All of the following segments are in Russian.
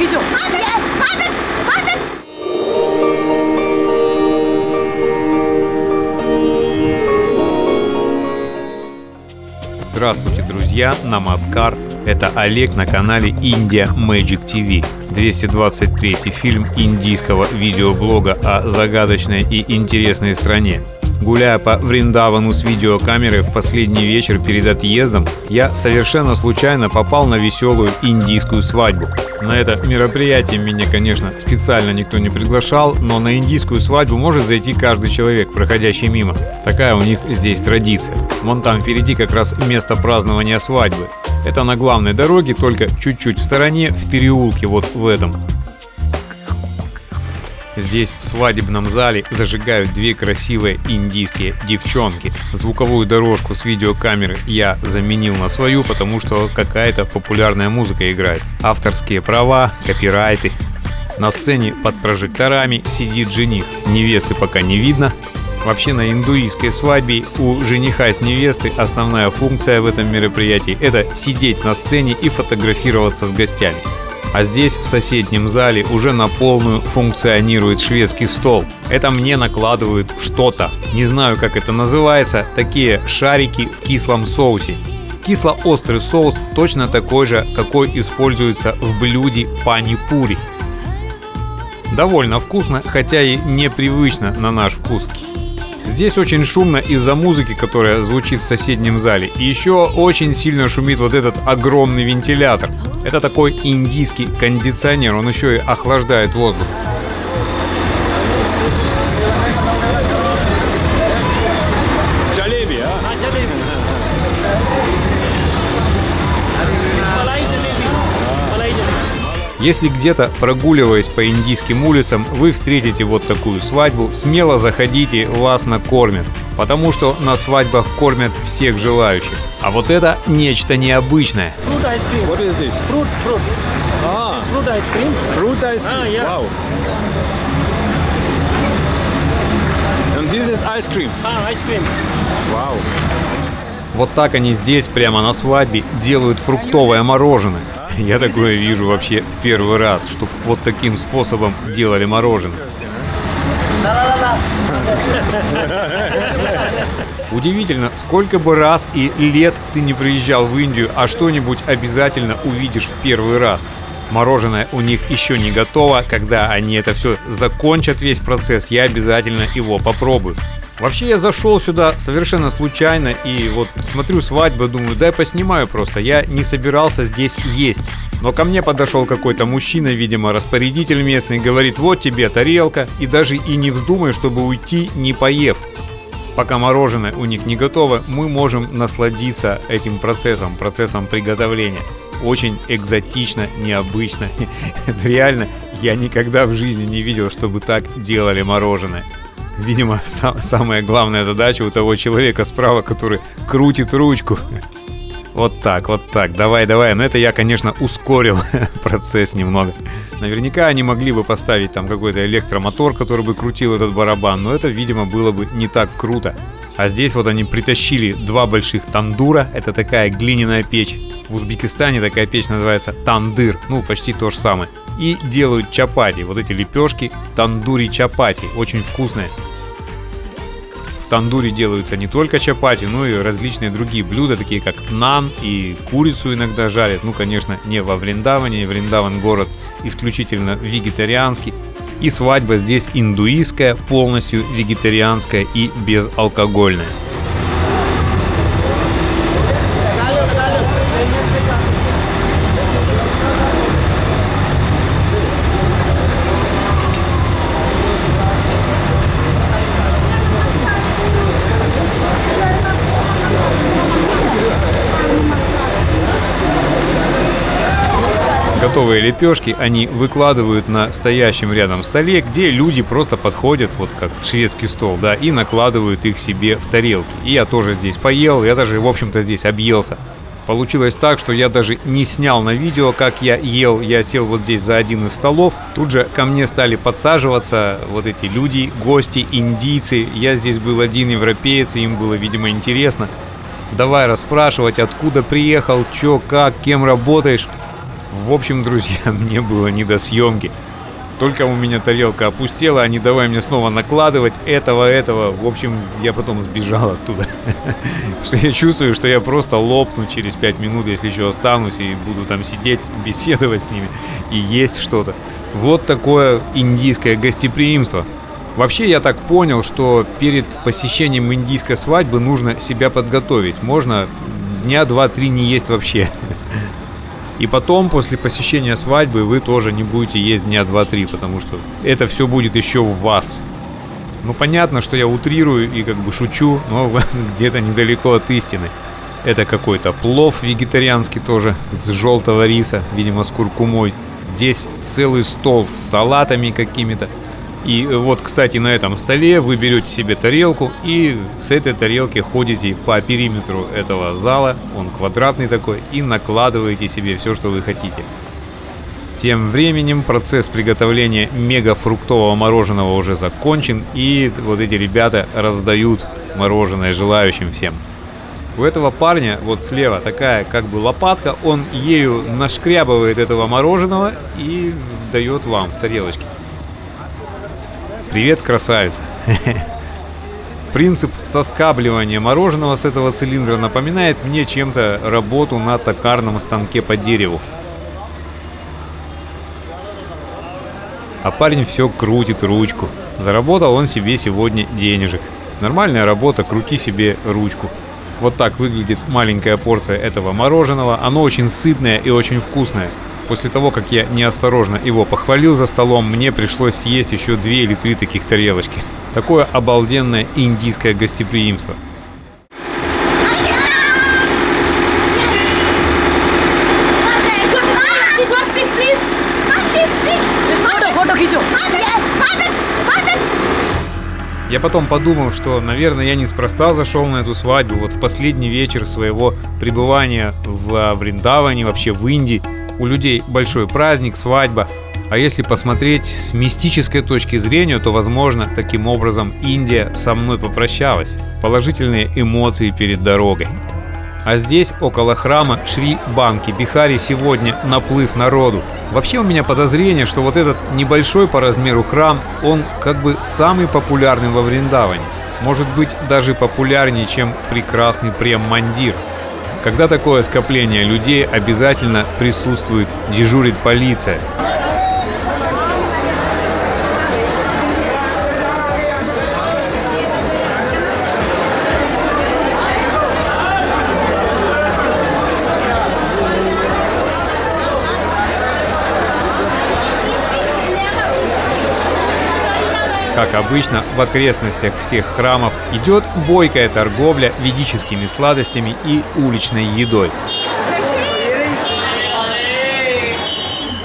여기죠? Yes, perfect, perfect. Здравствуйте, друзья! Намаскар! Это Олег на канале India Magic TV. 223-й фильм индийского видеоблога о загадочной и интересной стране. Гуляя по Вриндавану с видеокамерой в последний вечер перед отъездом, я совершенно случайно попал на веселую индийскую свадьбу. На это мероприятие меня, конечно, специально никто не приглашал, но на индийскую свадьбу может зайти каждый человек, проходящий мимо. Такая у них здесь традиция. Вон там впереди как раз место празднования свадьбы. Это на главной дороге, только чуть-чуть в стороне, в переулке вот в этом. Здесь в свадебном зале зажигают две красивые индийские девчонки. Звуковую дорожку с видеокамеры я заменил на свою, потому что какая-то популярная музыка играет. Авторские права, копирайты. На сцене под прожекторами сидит жених. Невесты пока не видно. Вообще на индуистской свадьбе у жениха с невестой основная функция в этом мероприятии – это сидеть на сцене и фотографироваться с гостями. А здесь, в соседнем зале, уже на полную функционирует шведский стол. Это мне накладывают что-то. Не знаю, как это называется. Такие шарики в кислом соусе. Кисло-острый соус точно такой же, какой используется в блюде пани-пури. Довольно вкусно, хотя и непривычно на наш вкус. Здесь очень шумно из-за музыки, которая звучит в соседнем зале. И еще очень сильно шумит вот этот огромный вентилятор. Это такой индийский кондиционер, он еще и охлаждает воздух. Если где-то, прогуливаясь по индийским улицам, вы встретите вот такую свадьбу, смело заходите, вас накормят. Потому что на свадьбах кормят всех желающих. А вот это нечто необычное. Fruit ice cream. What is this? Fruit. Ah. Fruit ice cream. Fruit ice cream. Yeah. Wow. And this is ice cream. Ice cream. Wow. Вот так они здесь, прямо на свадьбе, делают фруктовое мороженое. Я такое вижу вообще в первый раз, чтобы вот таким способом делали мороженое. Удивительно, сколько бы раз и лет ты не приезжал в Индию, а что-нибудь обязательно увидишь в первый раз. Мороженое у них еще не готово, когда они это все закончат, весь процесс, я обязательно его попробую. Вообще я зашел сюда совершенно случайно и вот смотрю свадьбу, думаю, дай поснимаю просто, я не собирался здесь есть. Но ко мне подошел какой-то мужчина, видимо распорядитель местный, говорит, вот тебе тарелка, и даже и не вздумай, чтобы уйти, не поев. Пока мороженое у них не готово, мы можем насладиться этим процессом приготовления. Очень экзотично, необычно. Реально, я никогда в жизни не видел, чтобы так делали мороженое. Видимо, самая главная задача у того человека справа, который крутит ручку. Вот так, давай. Но это я, конечно, ускорил процесс немного. Наверняка они могли бы поставить там какой-то электромотор, который бы крутил этот барабан, но это, видимо, было бы не так круто. А здесь вот они притащили два больших тандура, это такая глиняная печь. В Узбекистане такая печь называется тандыр, почти то же самое. И делают чапати, вот эти лепешки, тандури чапати, очень вкусные. В тандуре делаются не только чапати, но и различные другие блюда, такие как нан, и курицу иногда жарят. Конечно, не во Вриндаване, Вриндаван город исключительно вегетарианский. И свадьба здесь индуистская, полностью вегетарианская и безалкогольная. Готовые лепешки они выкладывают на стоящем рядом столе, где люди просто подходят, вот как шведский стол, да, и накладывают их себе в тарелки. И я тоже здесь поел, я даже, в общем-то, здесь объелся. Получилось так, что я даже не снял на видео, как я ел. Я сел вот здесь за один из столов. Тут же ко мне стали подсаживаться вот эти люди, гости, индийцы. Я здесь был один европеец, и им было, видимо, интересно. Давай расспрашивать, откуда приехал, чё, как, кем работаешь. В общем, друзья, мне было не до съемки. Только у меня тарелка опустела, они давай мне снова накладывать этого. В общем, я потом сбежал оттуда. Что я чувствую, что я просто лопну через 5 минут, если еще останусь и буду там сидеть, беседовать с ними и есть что-то. Вот такое индийское гостеприимство. Вообще я так понял, что перед посещением индийской свадьбы нужно себя подготовить. Можно дня 2-3 не есть вообще. И потом, после посещения свадьбы, вы тоже не будете есть дня 2-3, потому что это все будет еще в вас. Ну, понятно, что я утрирую и как бы шучу, но где-то недалеко от истины. Это какой-то плов вегетарианский тоже, с желтого риса, видимо, с куркумой. Здесь целый стол с салатами какими-то. И вот, кстати, на этом столе вы берете себе тарелку и с этой тарелки ходите по периметру этого зала, он квадратный такой, и накладываете себе все, что вы хотите. Тем временем процесс приготовления мегафруктового мороженого уже закончен, и вот эти ребята раздают мороженое желающим всем. У этого парня вот слева такая как бы лопатка, он ею нашкрябывает этого мороженого и дает вам в тарелочке. Привет, красавица! Принцип соскабливания мороженого с этого цилиндра напоминает мне чем-то работу на токарном станке по дереву. А парень все крутит ручку. Заработал он себе сегодня денежек. Нормальная работа, крути себе ручку. Вот так выглядит маленькая порция этого мороженого. Оно очень сытное и очень вкусное. После того, как я неосторожно его похвалил за столом, мне пришлось съесть еще 2 или 3 таких тарелочки. Такое обалденное индийское гостеприимство. Я потом подумал, что, наверное, я неспроста зашел на эту свадьбу. Вот в последний вечер своего пребывания в Вриндаване, вообще в Индии. У людей большой праздник, свадьба. А если посмотреть с мистической точки зрения, то, возможно, таким образом Индия со мной попрощалась. Положительные эмоции перед дорогой. А здесь, около храма Шри Банки Бихари, сегодня наплыв народу. Вообще у меня подозрение, что вот этот небольшой по размеру храм, он как бы самый популярный во Вриндаване. Может быть, даже популярнее, чем прекрасный Прем-мандир. Когда такое скопление людей, обязательно присутствует, дежурит полиция. Как обычно, в окрестностях всех храмов идет бойкая торговля ведическими сладостями и уличной едой.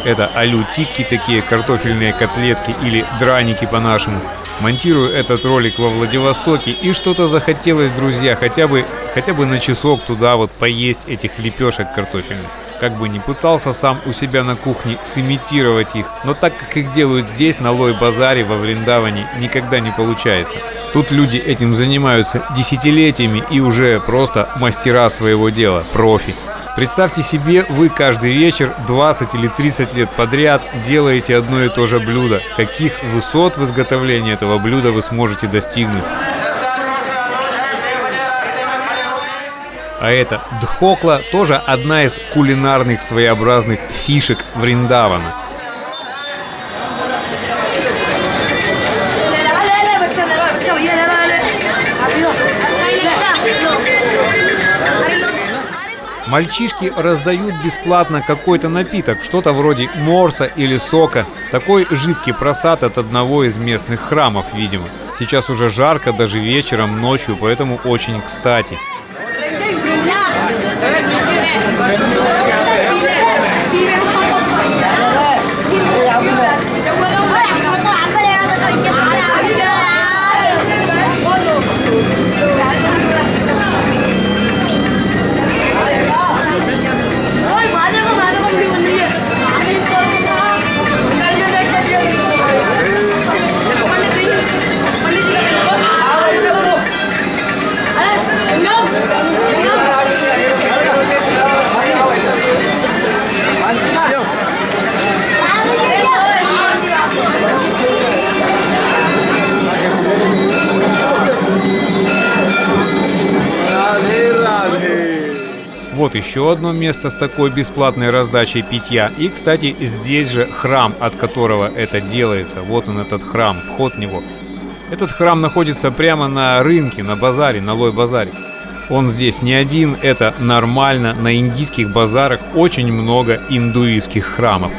Это алю-тикки, такие картофельные котлетки или драники по-нашему. Монтирую этот ролик во Владивостоке, и что-то захотелось, друзья, хотя бы на часок туда вот поесть этих лепешек картофельных. Как бы ни пытался сам у себя на кухне сымитировать их, но так как их делают здесь, на Лой-базаре во Вриндаване, никогда не получается. Тут люди этим занимаются десятилетиями и уже просто мастера своего дела, профи. Представьте себе, вы каждый вечер 20 или 30 лет подряд делаете одно и то же блюдо. Каких высот в изготовлении этого блюда вы сможете достигнуть? А это дхокла, тоже одна из кулинарных своеобразных фишек Вриндавана. Мальчишки раздают бесплатно какой-то напиток, что-то вроде морса или сока. Такой жидкий просад от одного из местных храмов, видимо. Сейчас уже жарко, даже вечером, ночью, поэтому очень кстати. Вот еще одно место с такой бесплатной раздачей питья. И, кстати, здесь же храм, от которого это делается. Вот он, этот храм, вход в него. Этот храм находится прямо на рынке, на базаре, на Лой-базаре. Он здесь не один, это нормально. На индийских базарах очень много индуистских храмов.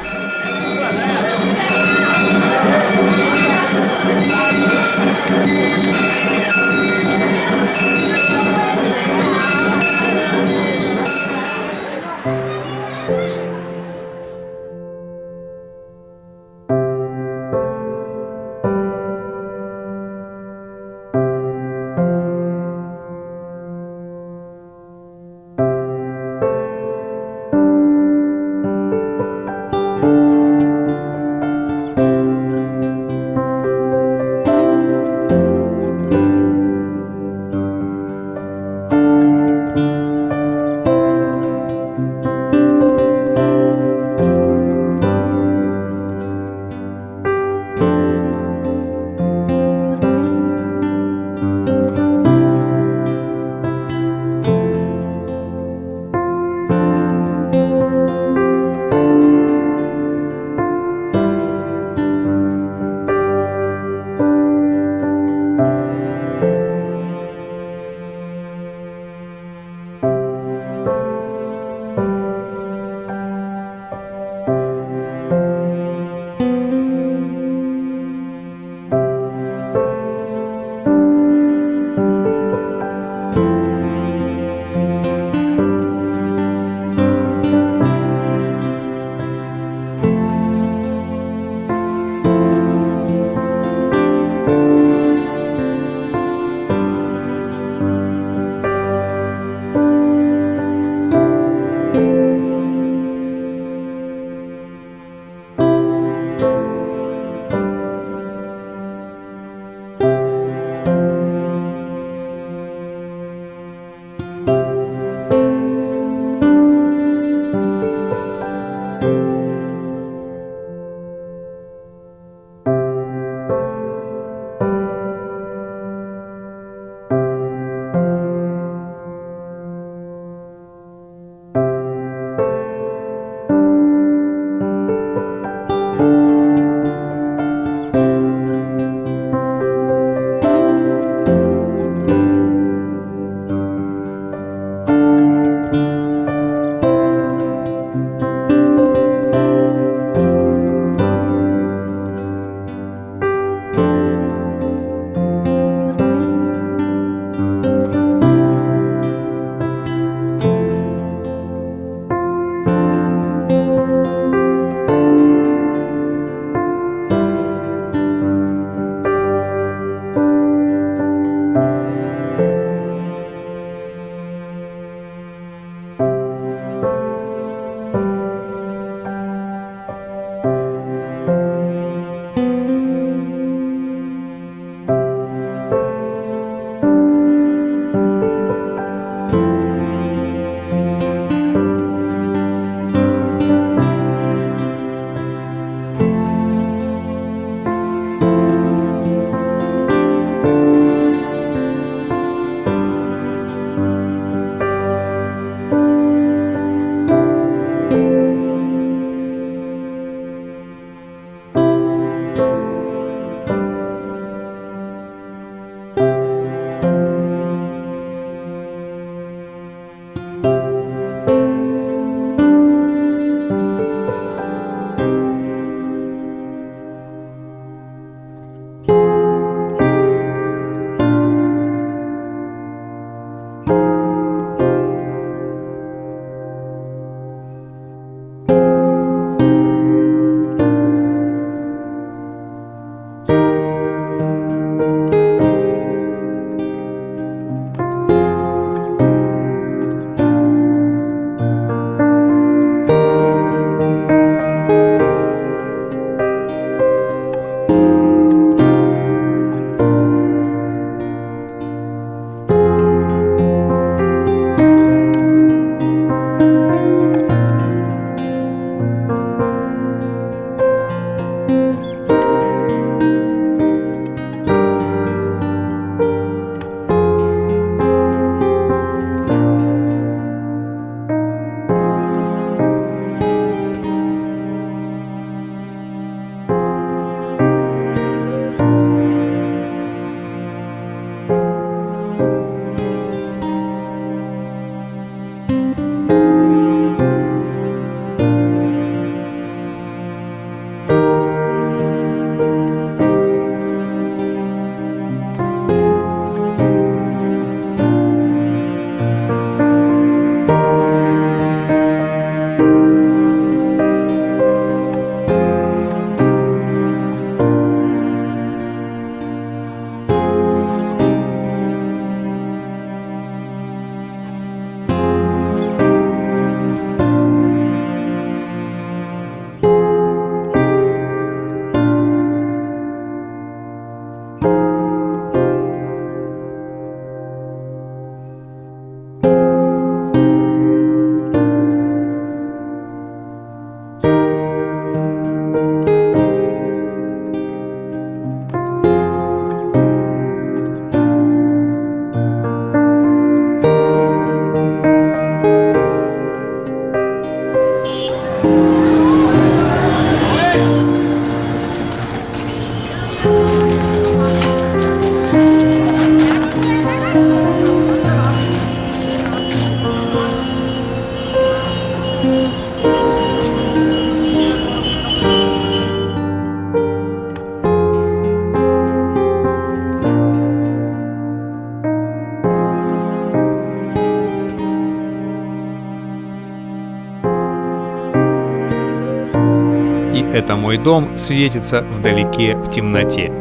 «Это мой дом» светится вдалеке в темноте.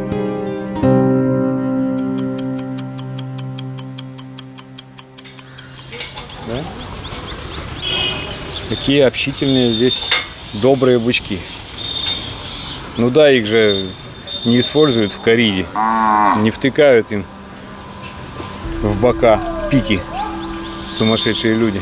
Да? Какие общительные здесь добрые бычки. Ну да, их же не используют в кориде, не втыкают им в бока пики сумасшедшие люди.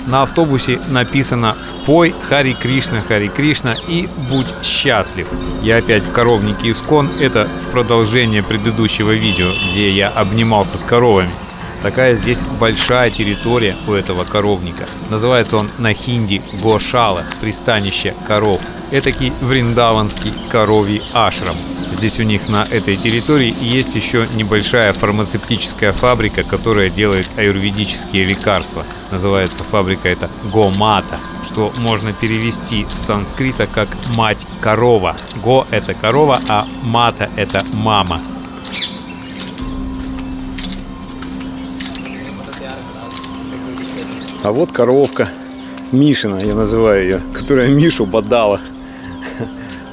На автобусе написано «Пой Хари Кришна и будь счастлив». Я опять в коровнике Искон, это в продолжение предыдущего видео, где я обнимался с коровами. Такая здесь большая территория у этого коровника. Называется он на хинди Гошала, пристанище коров. Этакий вриндаванский коровий ашрам. Здесь у них на этой территории есть еще небольшая фармацевтическая фабрика, которая делает аюрведические лекарства. Называется фабрика это Гомата, что можно перевести с санскрита как «мать-корова». Го – это корова, а мата – это мама. А вот коровка Мишина, я называю ее, которая Мишу бодала.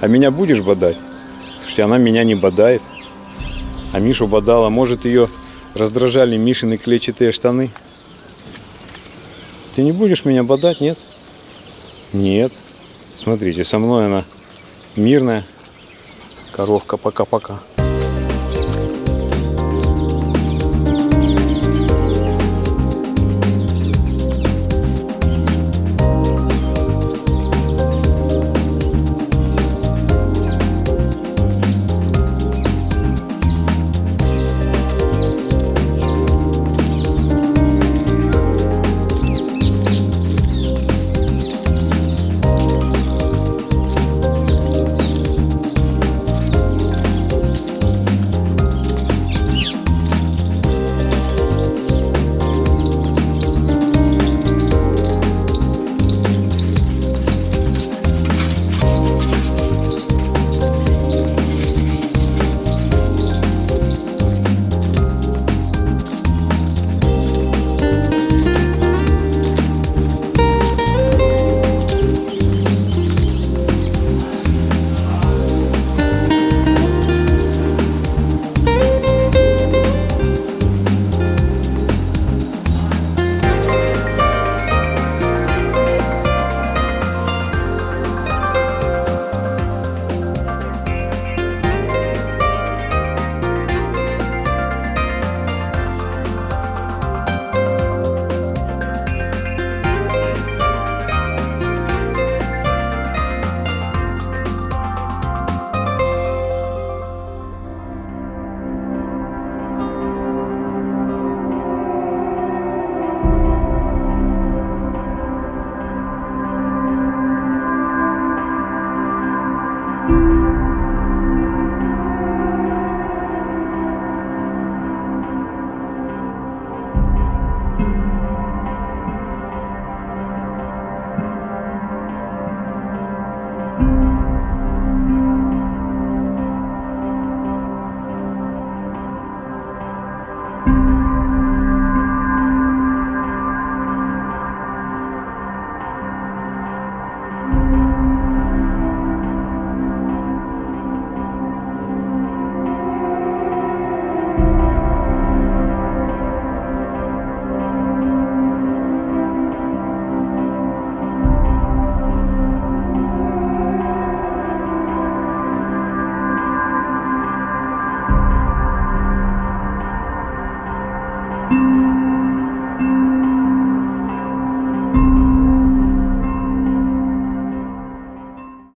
А меня будешь бодать? Слушайте, она меня не бодает, а Мишу бодала. Может, ее раздражали Мишины клетчатые штаны? Ты не будешь меня бодать, нет? Нет. Смотрите, со мной она мирная. Коровка, пока-пока.